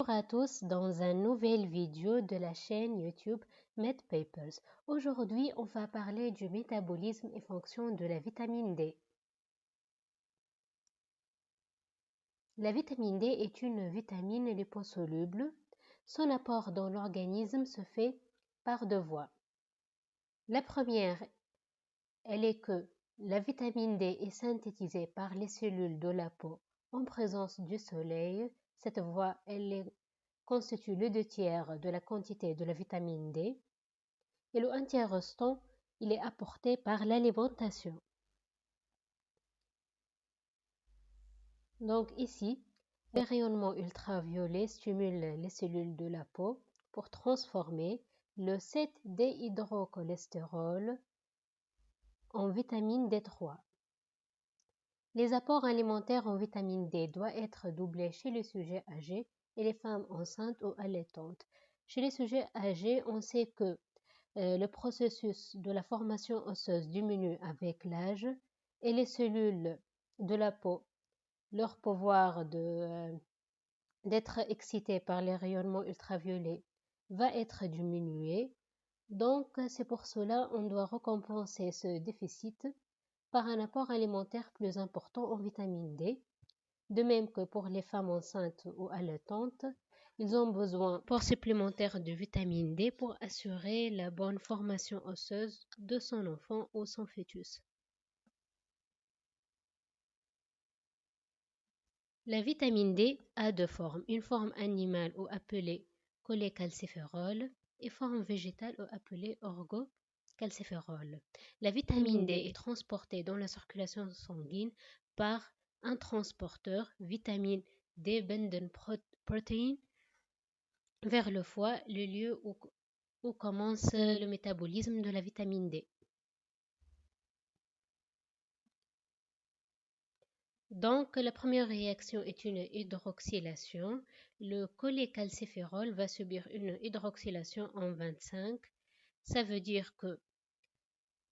Bonjour à tous dans une nouvelle vidéo de la chaîne YouTube MedPapers. Aujourd'hui, on va parler du métabolisme et fonction de la vitamine D. La vitamine D est une vitamine liposoluble. Son apport dans l'organisme se fait par deux voies. La première, elle est que la vitamine D est synthétisée par les cellules de la peau en présence du soleil. Cette voie, constitue le 2/3 de la quantité de la vitamine D et le 1/3 restant, il est apporté par l'alimentation. Donc ici, les rayonnements ultraviolets stimulent les cellules de la peau pour transformer le 7-déhydrocholestérol en vitamine D3. Les apports alimentaires en vitamine D doivent être doublés chez les sujets âgés et les femmes enceintes ou allaitantes. Chez les sujets âgés, on sait que le processus de la formation osseuse diminue avec l'âge et les cellules de la peau, leur pouvoir d'être excitées par les rayonnements ultraviolets va être diminué. Donc, c'est pour cela qu'on doit récompenser ce déficit par un apport alimentaire plus important en vitamine D. De même que pour les femmes enceintes ou allaitantes, ils ont besoin d'apports supplémentaires de vitamine D pour assurer la bonne formation osseuse de son enfant ou son fœtus. La vitamine D a deux formes, une forme animale ou appelée cholécalciférol et forme végétale ou appelée orgocalciférol. La vitamine D est transportée dans la circulation sanguine par un transporteur, vitamine D-binding protein, vers le foie, le lieu où commence le métabolisme de la vitamine D. Donc, la première réaction est une hydroxylation. Le cholécalciférol va subir une hydroxylation en 25. Ça veut dire que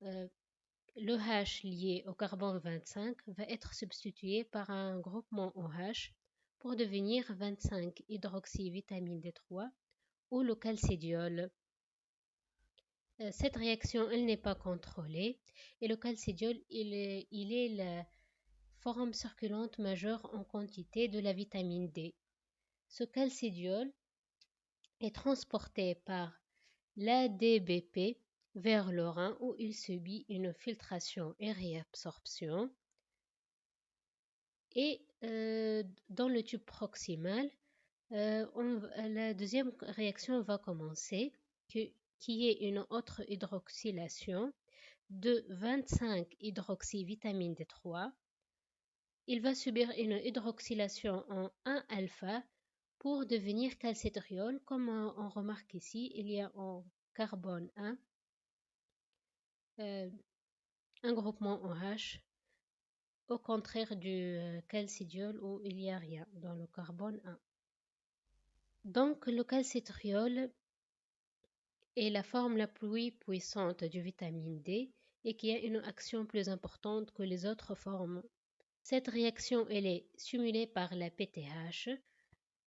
le H lié au carbone 25 va être substitué par un groupement OH pour devenir 25-hydroxyvitamine D3 ou le calcidiol. Cette réaction, elle n'est pas contrôlée et le calcidiol, il est la forme circulante majeure en quantité de la vitamine D. Ce calcidiol est transporté par l'ADBP vers le rein où il subit une filtration et réabsorption. Et dans le tube proximal, la deuxième réaction va commencer, qui est une autre hydroxylation de 25-hydroxyvitamine D3. Il va subir une hydroxylation en 1-alpha pour devenir calcitriol. Comme on remarque ici, il y a en carbone 1 un groupement OH, au contraire du calcidiol où il n'y a rien dans le carbone 1. Donc le calcitriol est la forme la plus puissante du vitamine D et qui a une action plus importante que les autres formes. Cette réaction elle est stimulée par la PTH,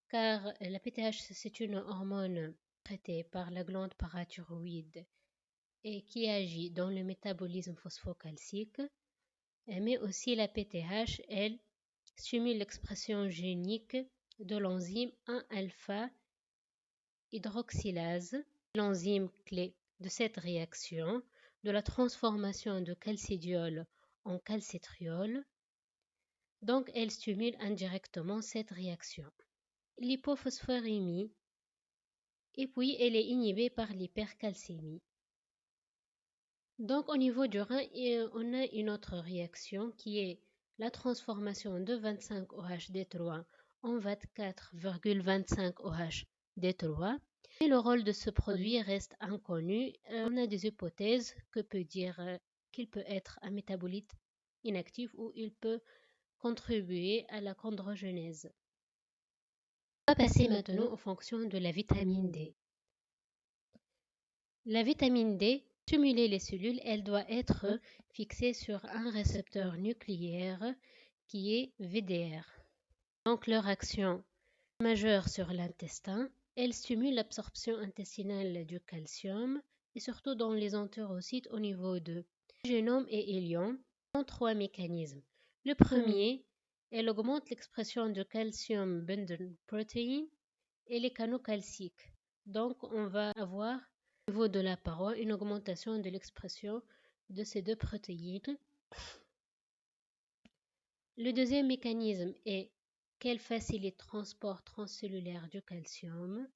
car la PTH c'est une hormone traitée par la glande parathyroïde et qui agit dans le métabolisme phosphocalcique, mais aussi la PTH, elle, stimule l'expression génique de l'enzyme 1-alpha hydroxylase, l'enzyme clé de cette réaction, de la transformation de calcidiol en calcitriol. Donc, elle stimule indirectement cette réaction. L'hypophosphorémie, et puis elle est inhibée par l'hypercalcémie. Donc, au niveau du rein, on a une autre réaction qui est la transformation de 25-OH-D3 en 24,25-OH-D3. Et le rôle de ce produit reste inconnu. On a des hypothèses qu'il peut être un métabolite inactif ou il peut contribuer à la chondrogenèse. On va passer maintenant aux fonctions de la vitamine D. La vitamine D, stimuler les cellules, elle doit être fixée sur un récepteur nucléaire qui est VDR. Donc leur action Majeure sur l'intestin. Elle stimule l'absorption intestinale du calcium et surtout dans les entérocytes au niveau de génome et ilion. En trois mécanismes. Le premier, elle augmente l'expression de calcium binding protein et les canaux calciques. Donc, on va avoir au niveau de la paroi une augmentation de l'expression de ces deux protéines. Le deuxième mécanisme est qu'elle facilite le transport transcellulaire du calcium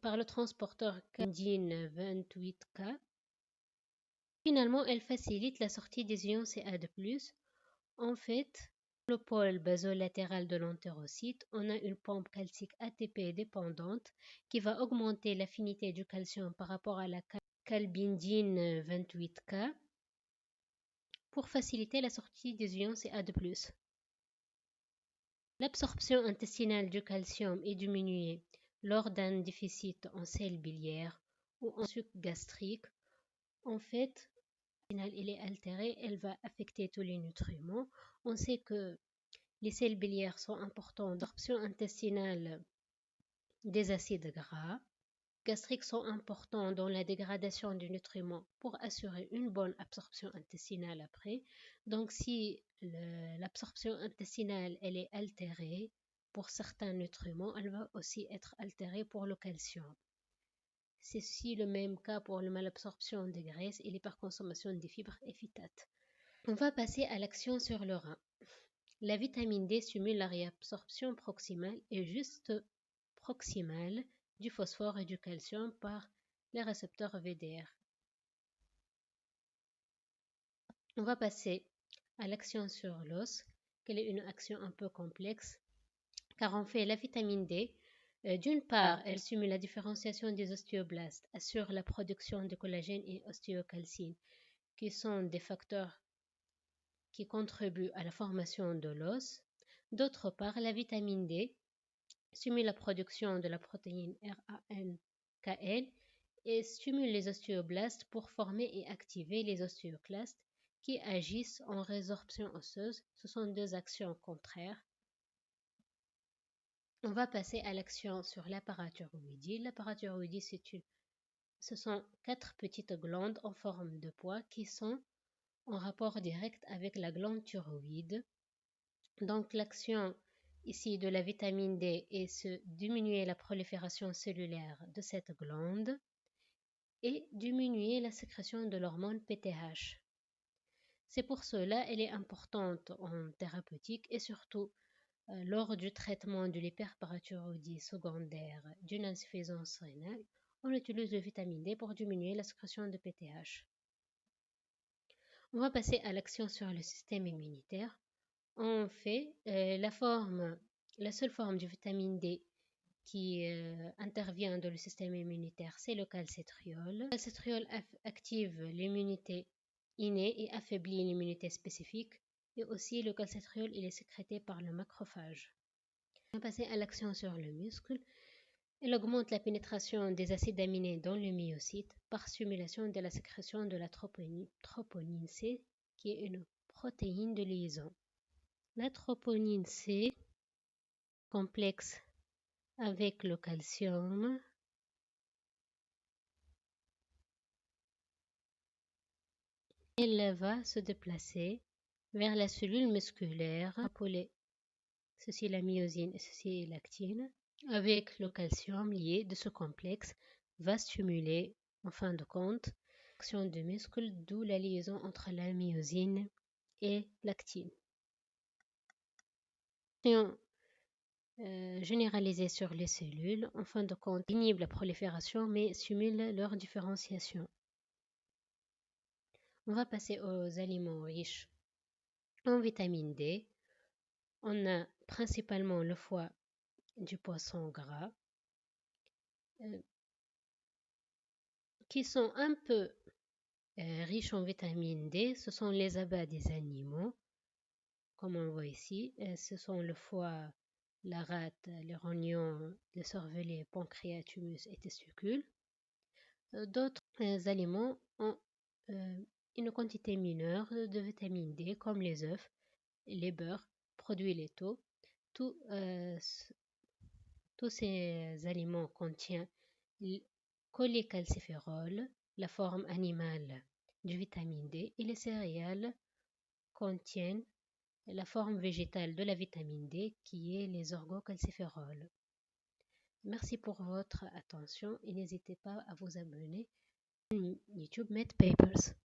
par le transporteur candine 28K. Finalement, elle facilite la sortie des ions Ca2+. En fait, le pôle basolatéral de l'entérocyte, on a une pompe calcique ATP dépendante qui va augmenter l'affinité du calcium par rapport à la calbindine 28K pour faciliter la sortie des ions Ca2+. L'absorption intestinale du calcium est diminuée lors d'un déficit en sels biliaires ou en sucre gastrique. En fait, elle est altérée, elle va affecter tous les nutriments. On sait que les sels biliaires sont importants dans l'absorption intestinale des acides gras. Les gastriques sont importants dans la dégradation des nutriments pour assurer une bonne absorption intestinale après. Donc, si l'absorption intestinale elle est altérée pour certains nutriments, elle va aussi être altérée pour le calcium. C'est aussi le même cas pour la malabsorption des graisses et l'hyperconsommation des fibres et phytates. On va passer à l'action sur le rein. La vitamine D stimule la réabsorption proximale et juste proximale du phosphore et du calcium par les récepteurs VDR. On va passer à l'action sur l'os, qui est une action un peu complexe, car en fait la vitamine D, d'une part, elle stimule la différenciation des ostéoblastes, assure la production de collagène et ostéocalcine, qui sont des facteurs qui contribuent à la formation de l'os. D'autre part, la vitamine D stimule la production de la protéine RANKL et stimule les ostéoblastes pour former et activer les ostéoclastes qui agissent en résorption osseuse. Ce sont deux actions contraires. On va passer à l'action sur l'appareil thyroïdien. L'appareil thyroïdien, ce sont 4 petites glandes en forme de pois qui sont en rapport direct avec la glande thyroïde. Donc l'action ici de la vitamine D est de diminuer la prolifération cellulaire de cette glande et diminuer la sécrétion de l'hormone PTH. C'est pour cela qu'elle est importante en thérapeutique et surtout lors du traitement de l'hyperparathyroïdie secondaire d'une insuffisance rénale, on utilise la vitamine D pour diminuer la sécrétion de PTH. On va passer à l'action sur le système immunitaire. En fait, la seule forme de vitamine D qui intervient dans le système immunitaire, c'est le calcitriol. Le calcitriol active l'immunité innée et affaiblit l'immunité spécifique. Et aussi, le calcitriol il est sécrété par le macrophage. On va passer à l'action sur le muscle. Elle augmente la pénétration des acides aminés dans le myocyte par stimulation de la sécrétion de la troponine C, qui est une protéine de liaison. La troponine C, complexe avec le calcium, elle va se déplacer vers la cellule musculaire appelée ceci la myosine et ceci l'actine. Avec le calcium lié de ce complexe va stimuler en fin de compte l'action du muscle, d'où la liaison entre la myosine et l'actine. Généralisée sur les cellules, en fin de compte, inhibe la prolifération mais stimule leur différenciation. On va passer aux aliments riches en vitamine D. On a principalement le foie du poisson gras qui sont un peu riches en vitamine D. Ce sont les abats des animaux, comme on voit ici. Ce sont le foie, la rate, les rognons, le cervelet, pancréas, thymus et testicules. D'autres aliments ont une quantité mineure de vitamine D, comme les œufs, les beurres, produits laitaux. Tous Tous ces aliments contiennent le cholécalciférol, la forme animale du vitamine D, et les céréales contiennent la forme végétale de la vitamine D qui est les orgocalciférols. Merci pour votre attention et n'hésitez pas à vous abonner à YouTube MedPapers.